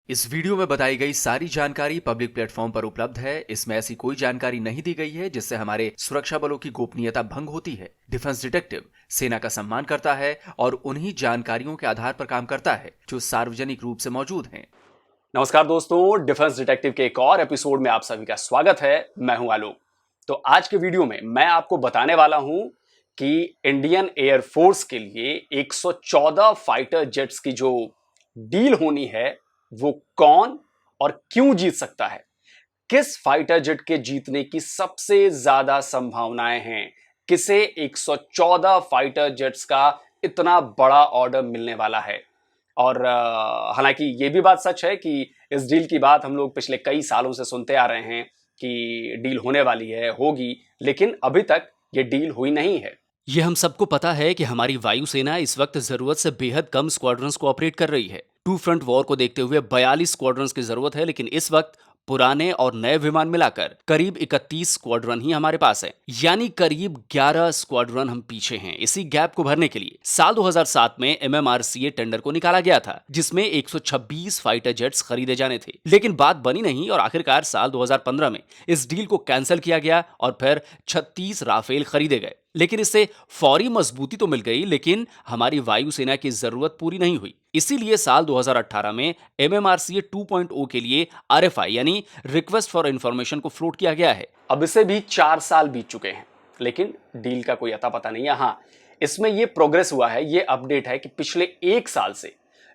इस वीडियो में बताई गई सारी जानकारी पब्लिक प्लेटफॉर्म पर उपलब्ध है। इसमें ऐसी कोई जानकारी नहीं दी गई है जिससे हमारे सुरक्षा बलों की गोपनीयता भंग होती है। डिफेंस डिटेक्टिव सेना का सम्मान करता है और उन्हीं जानकारियों के आधार पर काम करता है जो सार्वजनिक रूप से मौजूद हैं। नमस्कार दोस्तों, डिफेंस डिटेक्टिव के एक और एपिसोड में आप सभी का स्वागत है। मैं हूं आलोक। तो आज के वीडियो में मैं आपको बताने वाला हूं कि इंडियन एयरफोर्स के लिए 114 फाइटर जेट्स की जो डील होनी है वो कौन और क्यों जीत सकता है, किस फाइटर जेट के जीतने की सबसे ज्यादा संभावनाएं हैं, किसे 114 फाइटर जेट्स का इतना बड़ा ऑर्डर मिलने वाला है। और हालांकि ये भी बात सच है कि इस डील की बात हम लोग पिछले कई सालों से सुनते आ रहे हैं कि डील होने वाली है, होगी, लेकिन अभी तक ये डील हुई नहीं है। ये हम सबको पता है कि हमारी वायुसेना इस वक्त जरूरत से बेहद कम स्क्वाड्रंस को ऑपरेट कर रही है। टू फ्रंट वॉर को देखते हुए 42 स्क्वाड्रंस की जरूरत है, लेकिन इस वक्त पुराने और नए विमान मिलाकर करीब 31 स्क्वाड्रन ही हमारे पास है, यानी करीब 11 स्क्वाड्रन हम पीछे हैं। इसी गैप को भरने के लिए साल 2007 में MMRCA टेंडर को निकाला गया था, जिसमें 126 फाइटर जेट्स खरीदे जाने थे, लेकिन बात बनी नहीं और आखिरकार साल 2015 में इस डील को कैंसिल किया गया और फिर 36 राफेल खरीदे गए। लेकिन इससे फौरी मजबूती तो मिल गई, लेकिन हमारी वायुसेना की जरूरत पूरी नहीं हुई। इसीलिए साल 2018 में MMRCA 2.0 के लिए RFI यानी रिक्वेस्ट फॉर इंफॉर्मेशन को फ्लोट किया गया है। अब इसे भी 4 साल बीत चुके हैं, लेकिन डील का कोई अता पता नहीं है। हाँ, इसमें यह प्रोग्रेस हुआ है, ये अपडेट है कि पिछले 1 साल से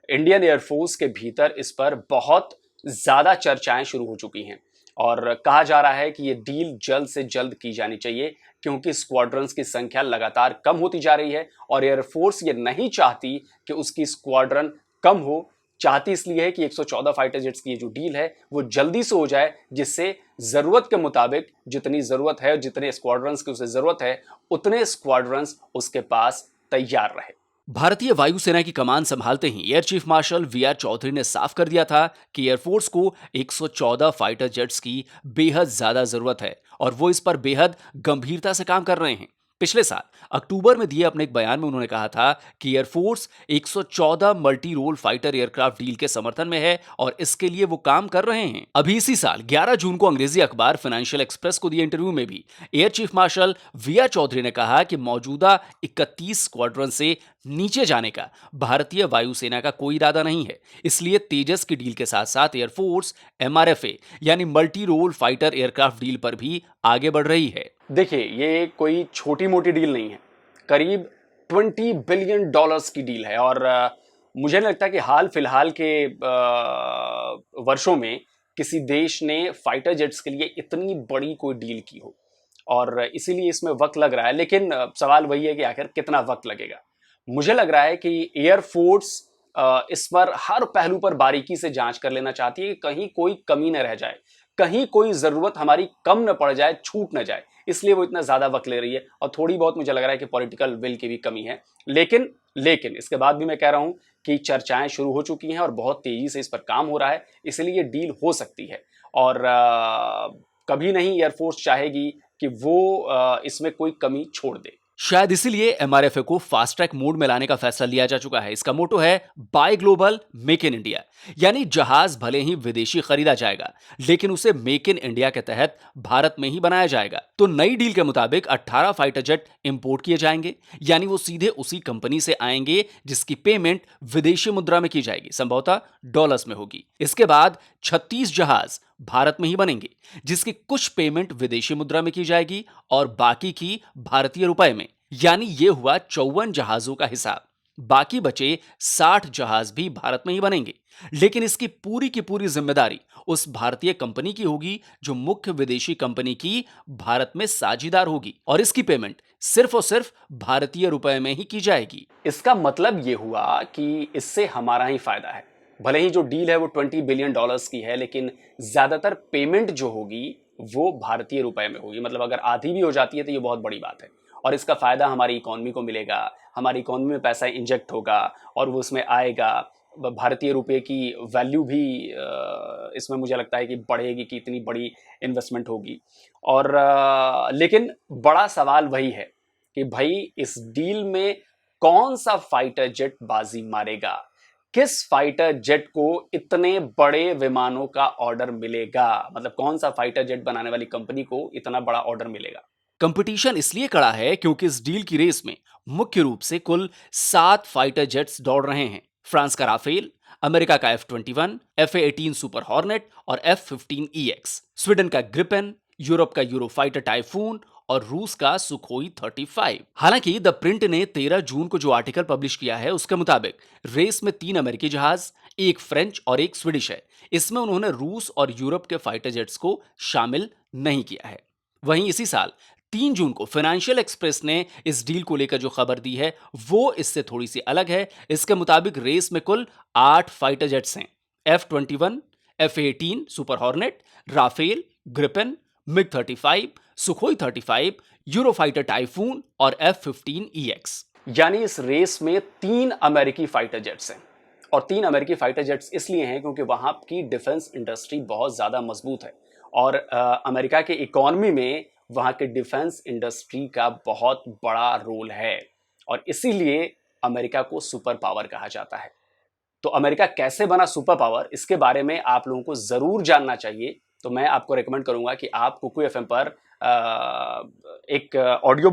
इंडियन एयरफोर्स के भीतर इस पर बहुत ज्यादा चर्चाएं शुरू हो चुकी हैं और कहा जा रहा है कि ये डील जल्द से जल्द की जानी चाहिए, क्योंकि स्क्वाड्रंस की संख्या लगातार कम होती जा रही है और एयरफोर्स ये नहीं चाहती कि उसकी स्क्वाड्रन कम हो। चाहती इसलिए है कि 114 फाइटर जेट्स की ये जो डील है वो जल्दी से हो जाए, जिससे जरूरत के मुताबिक जितनी जरूरत है, जितने स्क्वाड्रंस की उसे जरूरत है, उतने स्क्वाड्रंस उसके पास तैयार रहे। भारतीय वायुसेना की कमान संभालते ही air chief marshal VR Chaudhary ने साफ कर दिया था कि एयरफोर्स को 114 फाइटर जेट्स की बेहद ज्यादा जरूरत है और वो इस पर बेहद गंभीरता से काम कर रहे हैं। पिछले साल अक्टूबर में दिए अपने एक बयान में उन्होंने कहा था कि air force 114 multi role fighter aircraft deal के समर्थन में है और इसके लिए वो काम कर रहे हैं। अभी इसी साल 11 जून को अंग्रेजी अखबार फाइनेंशियल एक्सप्रेस को दिए इंटरव्यू में भी air chief marshal VR Chaudhary ने कहा कि मौजूदा 31 स्क्वाड्रन से नीचे जाने का भारतीय वायुसेना का कोई इरादा नहीं है। इसलिए तेजस की डील के साथ साथ एयरफोर्स MRFA यानी multi role fighter aircraft deal पर भी आगे बढ़ रही है। देखिए, ये कोई छोटी मोटी डील नहीं है, करीब $20 बिलियन की डील है और मुझे नहीं लगता कि हाल फिलहाल के वर्षों में किसी देश ने फाइटर जेट्स के लिए इतनी बड़ी कोई डील की हो और इसीलिए इसमें वक्त लग रहा है। लेकिन सवाल वही है कि आखिर कितना वक्त लगेगा। मुझे लग रहा है कि एयरफोर्स इस पर हर पहलू पर बारीकी से जांच कर लेना चाहती है कि कहीं कोई कमी न रह जाए, कहीं कोई जरूरत हमारी कम न पड़ जाए, छूट न जाए, इसलिए वो इतना ज्यादा वक्त ले रही है। और थोड़ी बहुत मुझे लग रहा है कि पॉलिटिकल विल की भी कमी है। लेकिन इसके बाद भी मैं कह रहा हूं कि चर्चाएं शुरू हो चुकी हैं और बहुत तेजी से इस पर काम हो रहा है, इसलिए ये डील हो सकती है और कभी नहीं एयरफोर्स चाहेगी कि वो इसमें कोई कमी छोड़ दे। शायद इसीलिए MRFA को फास्ट ट्रैक मोड में लाने का फैसला लिया जा चुका है। इसका मोटो है buy global make in India, यानी जहाज भले ही विदेशी खरीदा जाएगा, लेकिन उसे मेक इन इंडिया के तहत भारत में ही बनाया जाएगा। तो नई डील के मुताबिक 18 फाइटर जेट इंपोर्ट किए जाएंगे, यानी वो सीधे उसी कंपनी से आएंगे जिसकी पेमेंट विदेशी मुद्रा में की जाएगी, संभवतः डॉलर्स में होगी। इसके बाद 36 जहाज भारत में ही बनेंगे, जिसकी कुछ पेमेंट विदेशी मुद्रा में की जाएगी और बाकी की भारतीय रुपए में, यानी ये हुआ 54 जहाजों का हिसाब। बाकी बचे 60 जहाज भी भारत में ही बनेंगे, लेकिन इसकी पूरी की पूरी जिम्मेदारी उस भारतीय कंपनी की होगी जो मुख्य विदेशी कंपनी की भारत में साझीदार होगी और इसकी पेमेंट सिर्फ और सिर्फ भारतीय रुपए में ही की जाएगी। इसका मतलब यह हुआ कि इससे हमारा ही फायदा है। भले ही जो डील है वो $20 बिलियन की है, लेकिन ज्यादातर पेमेंट जो होगी वो भारतीय रुपए में होगी। मतलब अगर आधी भी हो जाती है तो ये बहुत बड़ी बात है और इसका फायदा हमारी इकोनॉमी को मिलेगा। हमारी इकोनॉमी में पैसा इंजेक्ट होगा और वो उसमें आएगा। भारतीय रुपए की वैल्यू भी इसमें मुझे लगता है कि बढ़ेगी, कि इतनी बड़ी इन्वेस्टमेंट होगी। और लेकिन बड़ा सवाल वही है कि भाई इस डील में कौन सा फाइटर जेट बाजी मारेगा, किस फाइटर जेट को इतने बड़े विमानों का ऑर्डर मिलेगा? मतलब कौन सा फाइटर जेट बनाने वाली कंपनी को इतना बड़ा ऑर्डर मिलेगा? कंपटीशन इसलिए कड़ा है क्योंकि इस डील की रेस में मुख्य रूप से कुल 7 फाइटर जेट्स दौड़ रहे हैं। फ्रांस का राफेल, अमेरिका का F-21, F-18 सुपर हॉर्नेट और F-15EX, स्वीडन का ग्रिपेन, यूरोप का यूरोफाइटर टाइफून और रूस का सुखोई 35। हालांकि द प्रिंट ने 13 जून को जो आर्टिकल पब्लिश किया है उसके मुताबिक रेस में 3 अमेरिकी जहाज, एक फ्रेंच और एक स्वीडिश है। इसमें उन्होंने रूस और यूरोप के फाइटर जेट्स को शामिल नहीं किया है। वहीं इसी साल 3 जून को फाइनेंशियल एक्सप्रेस ने इस डील को लेकर जो खबर दी है वो इससे थोड़ी सी अलग है। इसके मुताबिक रेस में कुल 8 फाइटर जेट्स हैं। F-21, F-18 super hornet, Rafale, Gripen, मिग-35, सुखोई 35, यूरोफाइटर टाइफून और F-15EX। यानी इस रेस में 3 अमेरिकी फाइटर जेट्स हैं। और 3 अमेरिकी फाइटर जेट्स इसलिए हैं क्योंकि वहां की डिफेंस इंडस्ट्री बहुत ज्यादा मजबूत है और अमेरिका के इकोनॉमी में वहां के डिफेंस इंडस्ट्री का बहुत बड़ा रोल है और इसीलिए अमेरिका को सुपर पावर कहा जाता है। तो अमेरिका कैसे बना सुपर पावर, इसके बारे में आप लोगों को जरूर जानना चाहिए। तो मैं आपको रेकमेंड करूंगा कि आप कुकू एफएम पर एक ऑडियो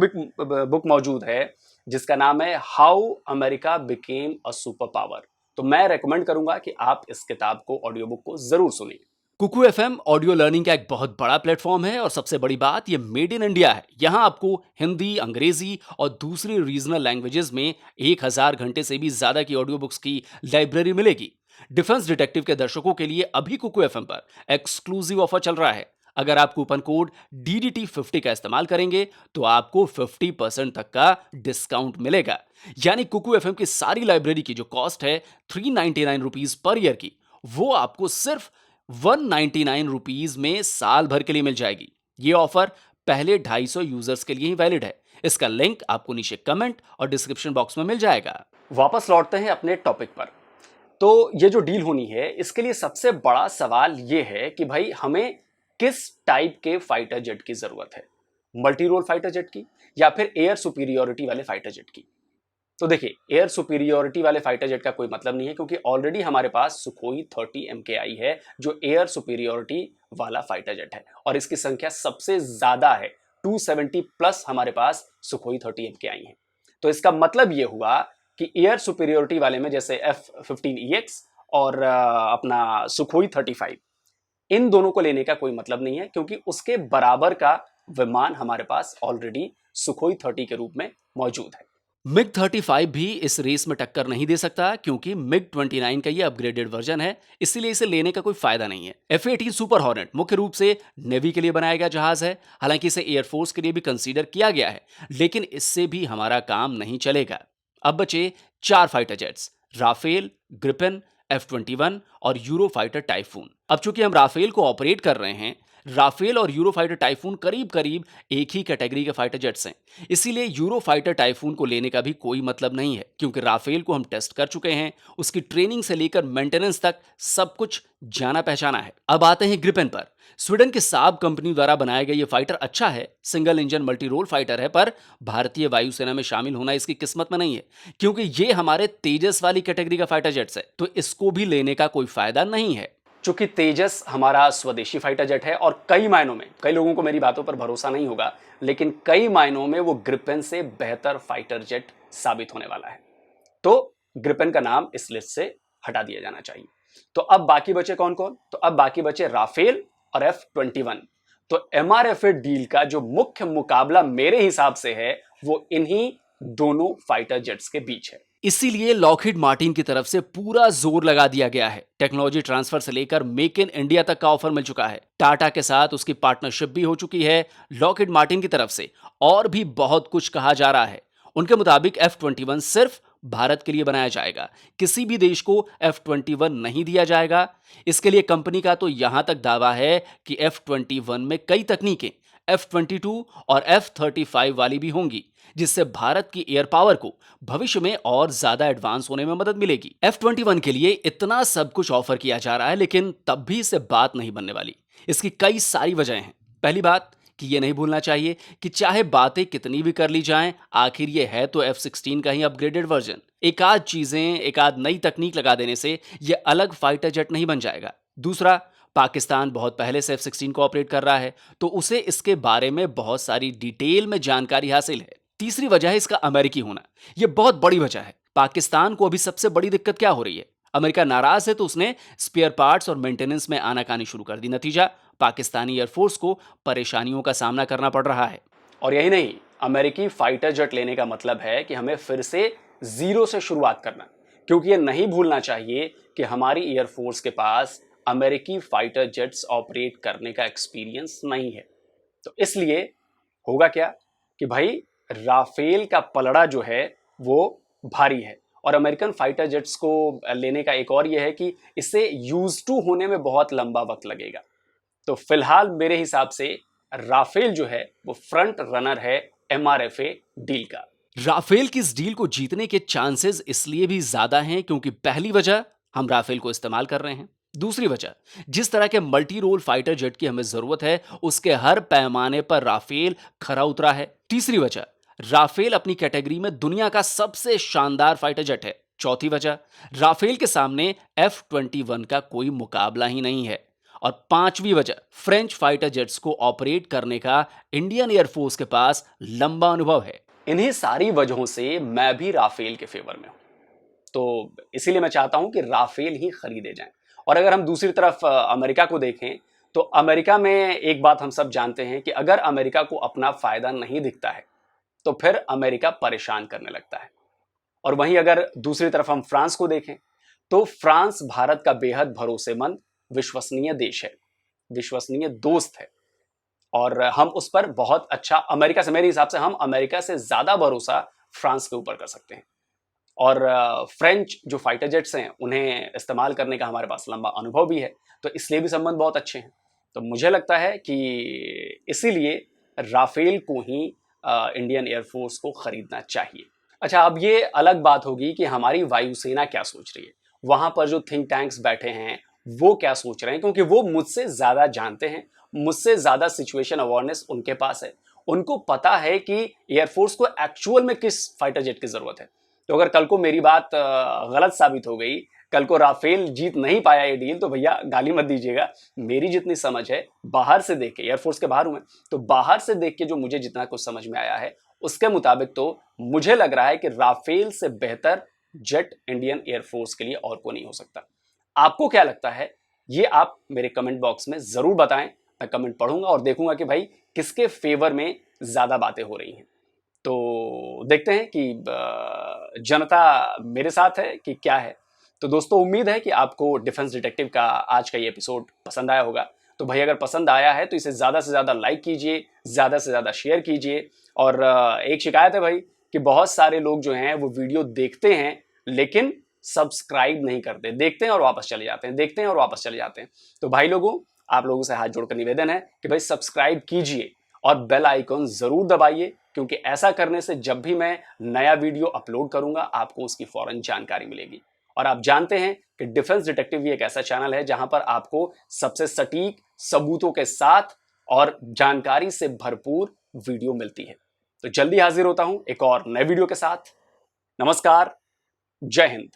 बुक मौजूद है जिसका नाम है how America became a super power. तो मैं रेकमेंड करूंगा कि आप इस किताब को, ऑडियो बुक को जरूर सुनिए। कुकू एफएम ऑडियो लर्निंग का एक बहुत बड़ा प्लेटफॉर्म है और सबसे बड़ी बात ये मेड इन इंडिया है। यहाँ आपको हिंदी, अंग्रेजी और दूसरी रीजनल लैंग्वेजेस में 1000 घंटे से भी ज्यादा की ऑडियो बुक्स की लाइब्रेरी मिलेगी। डिफेंस डिटेक्टिव के दर्शकों के लिए अभी कुकू एफएम पर एक्सक्लूसिव ऑफर चल रहा है। अगर आप कूपन कोड DDT50 का इस्तेमाल करेंगे तो आपको 50% तक का डिस्काउंट मिलेगा। यानी कुकू एफएम की सारी लाइब्रेरी की जो कॉस्ट है 399 रुपीज पर ईयर की, वो आपको सिर्फ 199 रुपीज में साल भर के लिए मिल जाएगी। ये ऑफर पहले 250 यूजर्स के लिए ही वैलिड है। इसका लिंक आपको नीचे कमेंट और डिस्क्रिप्शन बॉक्स में मिल जाएगा। वापस लौटते हैं अपने टॉपिक पर। तो ये जो डील होनी है इसके लिए सबसे बड़ा सवाल ये है कि भाई हमें किस टाइप के फाइटर जेट की जरूरत है, मल्टी रोल फाइटर जेट की या फिर एयर सुपीरियोरिटी वाले फाइटर जेट की। तो देखिए, एयर सुपीरियोरिटी वाले फाइटर जेट का कोई मतलब नहीं है क्योंकि ऑलरेडी हमारे पास सुखोई 30 MKI है जो एयर सुपीरियोरिटी वाला फाइटर जेट है और इसकी संख्या सबसे ज्यादा है। 270 प्लस हमारे पास सुखोई 30 MKI है। तो इसका मतलब यह हुआ कि एयर सुपीरियोरिटी वाले में जैसे F-15EX और अपना सुखोई 35, इन दोनों को लेने का कोई मतलब नहीं है क्योंकि उसके बराबर का विमान हमारे पास ऑलरेडी सुखोई 30 के रूप में मौजूद है। मिग-35 भी इस रेस में टक्कर नहीं दे सकता क्योंकि मिग-29 का ये अपग्रेडेड वर्जन है, इसीलिए इसे लेने का कोई फायदा नहीं है। F-18 सुपर हॉर्नेट मुख्य रूप से नेवी के लिए बनाया गया जहाज है। हालांकि इसे एयरफोर्स के लिए भी कंसीडर किया गया है, लेकिन इससे भी हमारा काम नहीं चलेगा। अब बचे 4 fighter jets, Rafale, Gripen, F-21 और यूरोफाइटर टाइफून। अब चूंकि हम राफेल को ऑपरेट कर रहे हैं, राफेल और यूरोफाइटर टाइफून करीब करीब एक ही कैटेगरी के फाइटर जेट्स हैं, इसीलिए यूरोफाइटर टाइफून को लेने का भी कोई मतलब नहीं है क्योंकि राफेल को हम टेस्ट कर चुके हैं। उसकी ट्रेनिंग से लेकर मेंटेनेंस तक सब कुछ जाना पहचाना है। अब आते हैं ग्रिपेन पर। स्वीडन की साब कंपनी द्वारा बनाया गया ये फाइटर अच्छा है, single engine multi role fighter है, पर भारतीय वायुसेना में शामिल होना इसकी किस्मत में नहीं है क्योंकि ये हमारे तेजस वाली कैटेगरी का फाइटर जेट्स है, तो इसको भी लेने का कोई फायदा नहीं है। चूंकि तेजस हमारा स्वदेशी फाइटर जेट है और कई मायनों में, कई लोगों को मेरी बातों पर भरोसा नहीं होगा, लेकिन कई मायनों में वो ग्रिपेन से बेहतर फाइटर जेट साबित होने वाला है, तो ग्रिपेन का नाम इस लिस्ट से हटा दिया जाना चाहिए। तो अब बाकी बचे कौन कौन? तो अब बाकी बचे राफेल और F-21। तो MRFA डील का जो मुख्य मुकाबला मेरे हिसाब से है वो इन्हीं दोनों फाइटर जेट्स के बीच है। इसीलिए लॉकहीड मार्टिन की तरफ से पूरा जोर लगा दिया गया है। टेक्नोलॉजी ट्रांसफर से लेकर मेक इन इंडिया तक का ऑफर मिल चुका है। टाटा के साथ उसकी पार्टनरशिप भी हो चुकी है। लॉकहीड मार्टिन की तरफ से और भी बहुत कुछ कहा जा रहा है। उनके मुताबिक F-21 सिर्फ भारत के लिए बनाया जाएगा, किसी भी देश को F-21 नहीं दिया जाएगा। इसके लिए कंपनी का तो यहां तक दावा है कि F-21 में कई तकनीकें F-22 और F-35 वाली भी होंगी, जिससे भारत की एयर पावर को भविष्य में और ज्यादा एडवांस होने में मदद मिलेगी। F-21 के लिए इतना सब कुछ ऑफर किया जा रहा है, लेकिन तब भी इससे बात नहीं बनने वाली। इसकी कई सारी वजहें हैं। पहली बात कि ये नहीं भूलना चाहिए कि चाहे बातें कितनी भी कर ली जाएं, आखिर ये है तो F-16 का ही अपग्रेडेड वर्जन। एक आध चीजें, एक आध नई तकनीक लगा देने से ये अलग फाइटर जेट नहीं बन जाएगा। दूसरा, पाकिस्तान बहुत पहले से F-16 को ऑपरेट कर रहा है, तो उसे इसके बारे में बहुत सारी डिटेल में जानकारी हासिल है। तीसरी वजह है इसका अमेरिकी होना। यह बहुत बड़ी वजह है। पाकिस्तान को अभी सबसे बड़ी दिक्कत क्या हो रही है? अमेरिका नाराज है तो उसने स्पेयर पार्ट्स और मेंटेनेंस में आनाकानी शुरू कर दी। नतीजा, पाकिस्तानी एयरफोर्स को परेशानियों का सामना करना पड़ रहा है। और यही नहीं, अमेरिकी फाइटर जेट लेने का मतलब है कि हमें फिर से जीरो से शुरुआत करना, क्योंकि ये नहीं भूलना चाहिए कि हमारी एयरफोर्स के पास अमेरिकी फाइटर जेट्स ऑपरेट करने का एक्सपीरियंस नहीं है। तो इसलिए होगा क्या कि भाई राफेल का पलड़ा जो है वो भारी है, और अमेरिकन फाइटर जेट्स को लेने का एक और ये है कि इसे यूज टू होने में बहुत लंबा वक्त लगेगा। तो फिलहाल मेरे हिसाब से राफेल जो है वो फ्रंट रनर है MRFA डील का। राफेल की इस डील को जीतने के चांसेस इसलिए भी ज्यादा हैं क्योंकि पहली वजह, हम राफेल को इस्तेमाल कर रहे हैं। दूसरी वजह, जिस तरह के मल्टी रोल फाइटर जेट की हमें जरूरत है उसके हर पैमाने पर राफेल खरा उतरा है। तीसरी वजह, राफेल अपनी कैटेगरी में दुनिया का सबसे शानदार फाइटर जेट है। चौथी वजह, राफेल के सामने F-21 का कोई मुकाबला ही नहीं है। और पांचवी वजह, फ्रेंच फाइटर जेट्स को ऑपरेट करने का इंडियन एयरफोर्स के पास लंबा अनुभव है। इन्हीं सारी वजहों से मैं भी राफेल के फेवर में हूं, तो इसीलिए मैं चाहता हूं कि राफेल ही खरीदे जाएं। और अगर हम दूसरी तरफ अमेरिका को देखें, तो अमेरिका में एक बात हम सब जानते हैं कि अगर अमेरिका को अपना फायदा नहीं दिखता है तो फिर अमेरिका परेशान करने लगता है। और वहीं अगर दूसरी तरफ हम फ्रांस को देखें, तो फ्रांस भारत का बेहद भरोसेमंद, विश्वसनीय देश है, विश्वसनीय दोस्त है, और हम उस पर बहुत अच्छा, अमेरिका से, मेरे हिसाब से हम अमेरिका से ज्यादा भरोसा फ्रांस के ऊपर कर सकते हैं। और फ्रेंच जो फाइटर जेट्स हैं उन्हें इस्तेमाल करने का हमारे पास लंबा अनुभव भी है, तो इसलिए भी संबंध बहुत अच्छे हैं। तो मुझे लगता है कि इसीलिए राफेल को ही इंडियन एयरफोर्स को खरीदना चाहिए। अच्छा, अब ये अलग बात होगी कि हमारी वायुसेना क्या सोच रही है, वहां पर जो थिंक टैंक्स बैठे हैं वो क्या सोच रहे हैं, क्योंकि वो मुझसे ज्यादा जानते हैं, मुझसे ज्यादा सिचुएशन अवेयरनेस उनके पास है। उनको पता है कि एयरफोर्स को एक्चुअल में किस फाइटर जेट की जरूरत है। तो अगर कल को मेरी बात गलत साबित हो गई, कल को राफेल जीत नहीं पाया ये डील, तो भैया गाली मत दीजिएगा। मेरी जितनी समझ है बाहर से देख के, एयरफोर्स के बाहर हूं मैं, तो बाहर से देख के जो मुझे जितना कुछ समझ में आया है उसके मुताबिक तो मुझे लग रहा है कि राफेल से बेहतर जेट इंडियन एयरफोर्स के लिए और को नहीं हो सकता। आपको क्या लगता है, ये आप मेरे कमेंट बॉक्स में जरूर बताएं। मैं कमेंट पढ़ूंगा और देखूंगा कि भाई किसके फेवर में ज्यादा बातें हो रही हैं। तो देखते हैं कि जनता मेरे साथ है कि क्या है। तो दोस्तों, उम्मीद है कि आपको डिफेंस डिटेक्टिव का आज का ये एपिसोड पसंद आया होगा। तो भाई अगर पसंद आया है तो इसे ज़्यादा से ज़्यादा लाइक कीजिए, ज़्यादा से ज़्यादा शेयर कीजिए। और एक शिकायत है भाई कि बहुत सारे लोग जो हैं वो वीडियो देखते हैं लेकिन सब्सक्राइब नहीं करते, देखते हैं और वापस चले जाते हैं, देखते हैं और वापस चले जाते हैं। तो भाई लोगों, आप लोगों से हाथ जोड़कर निवेदन है कि भाई सब्सक्राइब कीजिए और बेल आइकॉन जरूर दबाइए, क्योंकि ऐसा करने से जब भी मैं नया वीडियो अपलोड करूंगा आपको उसकी फौरन जानकारी मिलेगी। और आप जानते हैं कि डिफेंस डिटेक्टिव भी एक ऐसा चैनल है जहां पर आपको सबसे सटीक सबूतों के साथ और जानकारी से भरपूर वीडियो मिलती है। तो जल्दी हाजिर होता हूं एक और नए वीडियो के साथ। नमस्कार, जय हिंद।